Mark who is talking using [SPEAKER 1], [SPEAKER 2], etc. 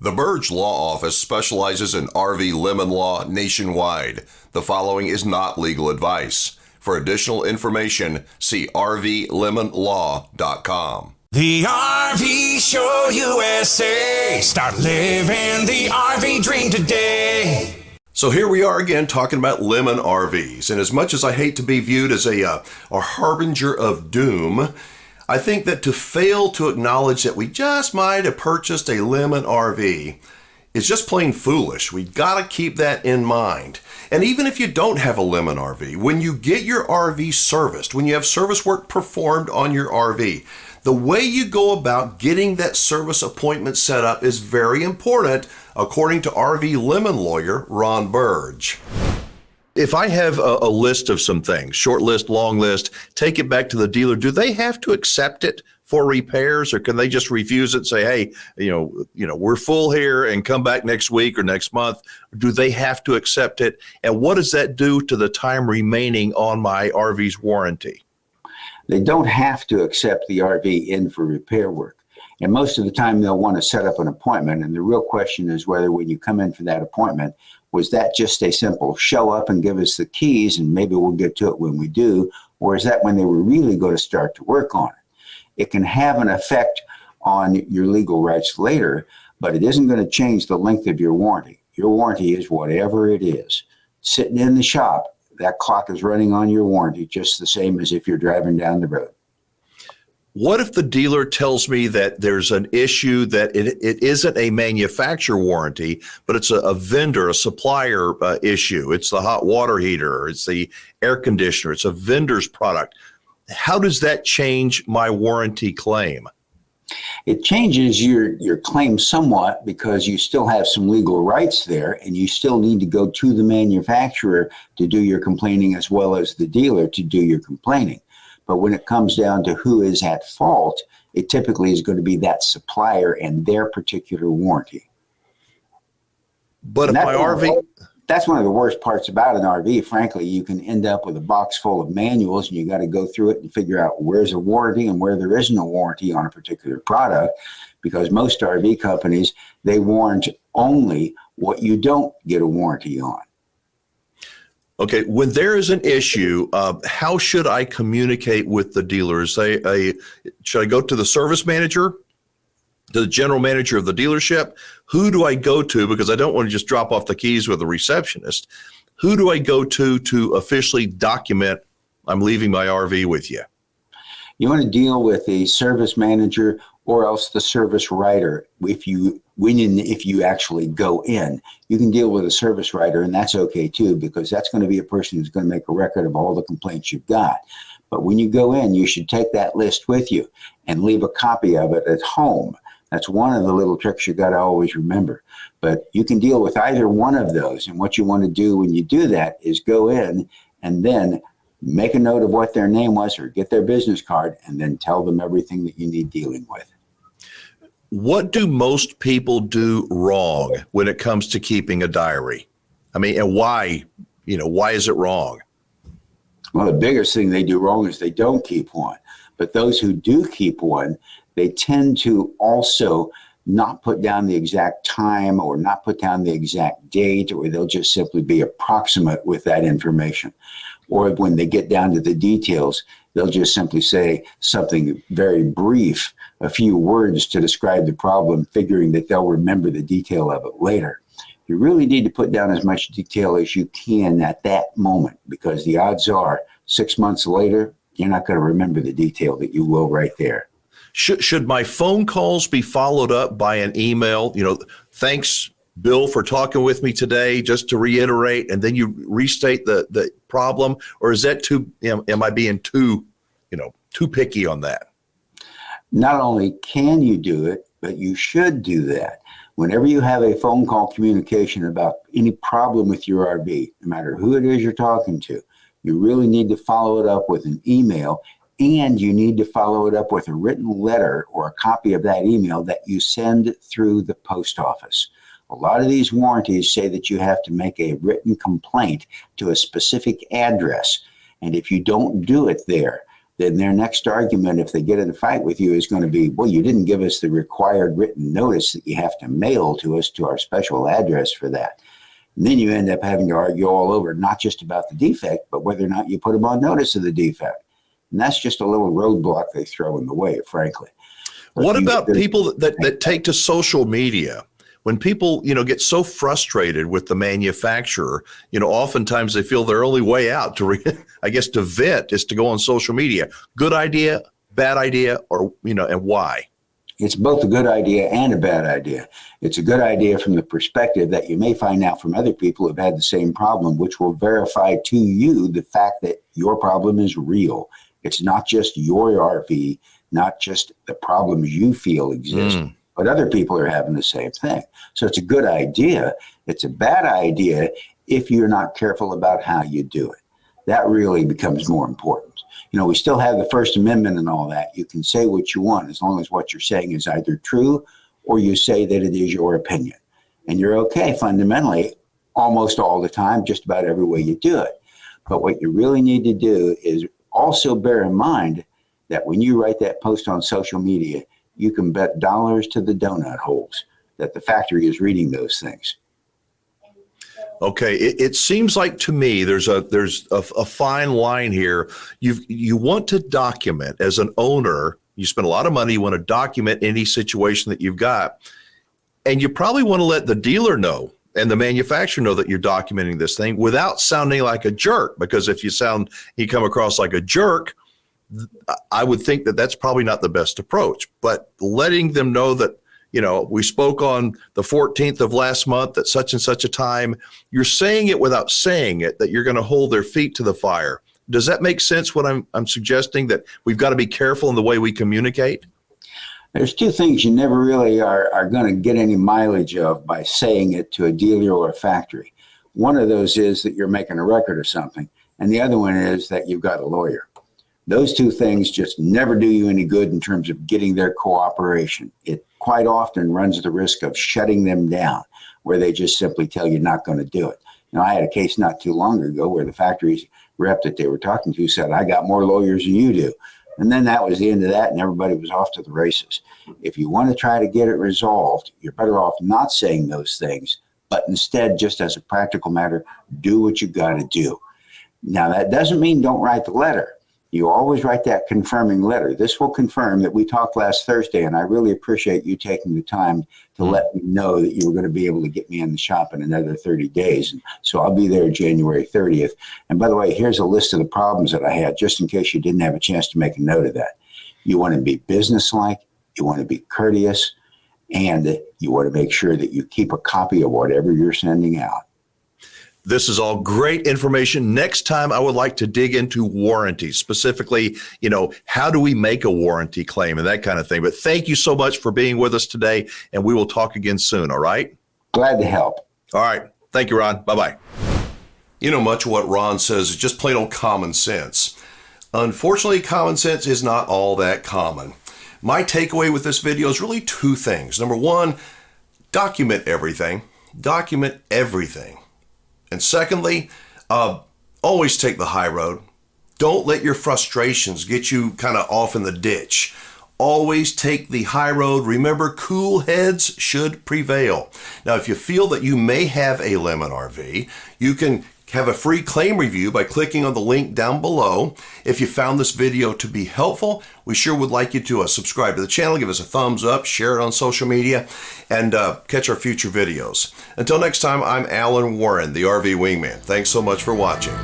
[SPEAKER 1] The Burdge Law Office specializes in RV lemon law nationwide. The following is not legal advice. For additional information, see rvlemonlaw.com.
[SPEAKER 2] The RV Show USA. Start living the RV dream today.
[SPEAKER 1] So here we are again talking about lemon RVs. And as much as I hate to be viewed as a harbinger of doom, I think that to fail to acknowledge that we just might have purchased a lemon RV is just plain foolish. We got to keep that in mind. And even if you don't have a lemon RV, when you get your RV serviced, when you have service work performed on your RV, the way you go about getting that service appointment set up is very important, according to RV Lemon Lawyer Ron Burdge. If I have a list of some things, short list, long list, take it back to the dealer, do they have to accept it for repairs, or can they just refuse it and say, hey, we're full here and come back next week or next month? Do they have to accept it? And what does that do to the time remaining on my RV's warranty?
[SPEAKER 3] They don't have to accept the RV in for repair work. And most of the time they'll want to set up an appointment. And the real question is whether when you come in for that appointment, was that just a simple show up and give us the keys and maybe we'll get to it when we do? Or is that when they were really going to start to work on it? It can have an effect on your legal rights later, but it isn't going to change the length of your warranty. Your warranty is whatever it is. Sitting in the shop, that clock is running on your warranty just the same as if you're driving down the road.
[SPEAKER 1] What if the dealer tells me that there's an issue that it isn't a manufacturer warranty, but it's a vendor, a supplier issue? It's the hot water heater, it's the air conditioner, it's a vendor's product. How does that change my warranty claim?
[SPEAKER 3] It changes your claim somewhat because you still have some legal rights there and you still need to go to the manufacturer to do your complaining as well as the dealer to do your complaining. But when it comes down to who is at fault, it typically is going to be that supplier and their particular warranty.
[SPEAKER 1] But if my RV...
[SPEAKER 3] That's one of the worst parts about an RV. Frankly, you can end up with a box full of manuals and you got to go through it and figure out where's a warranty and where there isn't a warranty on a particular product, because most RV companies, they warrant only what you don't get a warranty on.
[SPEAKER 1] Okay, when there is an issue, how should I communicate with the dealers? Should I go to the service manager, to the general manager of the dealership? Who do I go to? Because I don't want to just drop off the keys with a receptionist. Who do I go to officially document I'm leaving my RV with you?
[SPEAKER 3] You want to deal with the service manager or else the service writer. If you actually go in, you can deal with a service writer, and that's okay too, because that's going to be a person who's going to make a record of all the complaints you've got. But when you go in, you should take that list with you and leave a copy of it at home. That's one of the little tricks you got to always remember. But you can deal with either one of those. And what you want to do when you do that is go in and then make a note of what their name was or get their business card and then tell them everything that you need dealing with.
[SPEAKER 1] What do most people do wrong when it comes to keeping a diary? I mean, and why is it wrong?
[SPEAKER 3] Well, the biggest thing they do wrong is they don't keep one. But those who do keep one, they tend to also not put down the exact time or not put down the exact date, or they'll just simply be approximate with that information. Or when they get down to the details, they'll just simply say something very brief, a few words to describe the problem, figuring that they'll remember the detail of it later. You really need to put down as much detail as you can at that moment, because the odds are 6 months later, you're not going to remember the detail that you will right there.
[SPEAKER 1] Should my phone calls be followed up by an email? Thanks, Bill, for talking with me today, just to reiterate, and then you restate the problem? Or is that am I being too picky on that?
[SPEAKER 3] Not only can you do it, but you should do that. Whenever you have a phone call communication about any problem with your RV, no matter who it is you're talking to, you really need to follow it up with an email. And you need to follow it up with a written letter or a copy of that email that you send through the post office. A lot of these warranties say that you have to make a written complaint to a specific address. And if you don't do it there, then their next argument, if they get in a fight with you, is going to be, well, you didn't give us the required written notice that you have to mail to us to our special address for that. And then you end up having to argue all over, not just about the defect, but whether or not you put them on notice of the defect. And that's just a little roadblock they throw in the way, frankly. But
[SPEAKER 1] what about people that take to social media? When people, get so frustrated with the manufacturer, oftentimes they feel their only way out to vent is to go on social media. Good idea, bad idea, or, and why?
[SPEAKER 3] It's both a good idea and a bad idea. It's a good idea from the perspective that you may find out from other people who've had the same problem, which will verify to you the fact that your problem is real. It's not just your RV, not just the problems you feel exist, but other people are having the same thing. So it's a good idea. It's a bad idea if you're not careful about how you do it. That really becomes more important. We still have the First Amendment and all that. You can say what you want as long as what you're saying is either true or you say that it is your opinion. And you're okay fundamentally almost all the time, just about every way you do it. But what you really need to do is also bear in mind that when you write that post on social media, you can bet dollars to the donut holes that the factory is reading those things.
[SPEAKER 1] Okay, it seems like to me there's a fine line here. You want to document as an owner. You spend a lot of money. You want to document any situation that you've got, and you probably want to let the dealer know and the manufacturer know that you're documenting this thing without sounding like a jerk. Because if you come across like a jerk, I would think that that's probably not the best approach. But letting them know that, we spoke on the 14th of last month at such and such a time, you're saying it without saying it, that you're going to hold their feet to the fire. Does that make sense what I'm suggesting, that we've got to be careful in the way we communicate?
[SPEAKER 3] There's two things you never really are going to get any mileage of by saying it to a dealer or a factory. One of those is that you're making a record of something, and the other one is that you've got a lawyer. Those two things just never do you any good in terms of getting their cooperation. It quite often runs the risk of shutting them down, where they just simply tell you not going to do it. I had a case not too long ago where the factory's rep that they were talking to said, I got more lawyers than you do. And then that was the end of that, and everybody was off to the races. If you want to try to get it resolved, you're better off not saying those things, but instead, just as a practical matter, do what you got to do. Now, that doesn't mean don't write the letter. You always write that confirming letter. This will confirm that we talked last Thursday, and I really appreciate you taking the time to let me know that you were going to be able to get me in the shop in another 30 days. And so I'll be there January 30th. And by the way, here's a list of the problems that I had, just in case you didn't have a chance to make a note of that. You want to be businesslike, you want to be courteous, and you want to make sure that you keep a copy of whatever you're sending out.
[SPEAKER 1] This is all great information. Next time, I would like to dig into warranties, specifically, how do we make a warranty claim and that kind of thing. But thank you so much for being with us today, and we will talk again soon, all right?
[SPEAKER 3] Glad to help.
[SPEAKER 1] All right. Thank you, Ron. Bye-bye. Much of what Ron says is just plain old common sense. Unfortunately, common sense is not all that common. My takeaway with this video is really two things. Number one, document everything. Document everything. And secondly, always take the high road. Don't let your frustrations get you kind of off in the ditch. Always take the high road. Remember, cool heads should prevail. Now, if you feel that you may have a Lemon RV, you can have a free claim review by clicking on the link down below. If you found this video to be helpful, we sure would like you to subscribe to the channel, give us a thumbs up, share it on social media, and catch our future videos. Until next time, I'm Alan Warren, the RV Wingman. Thanks so much for watching.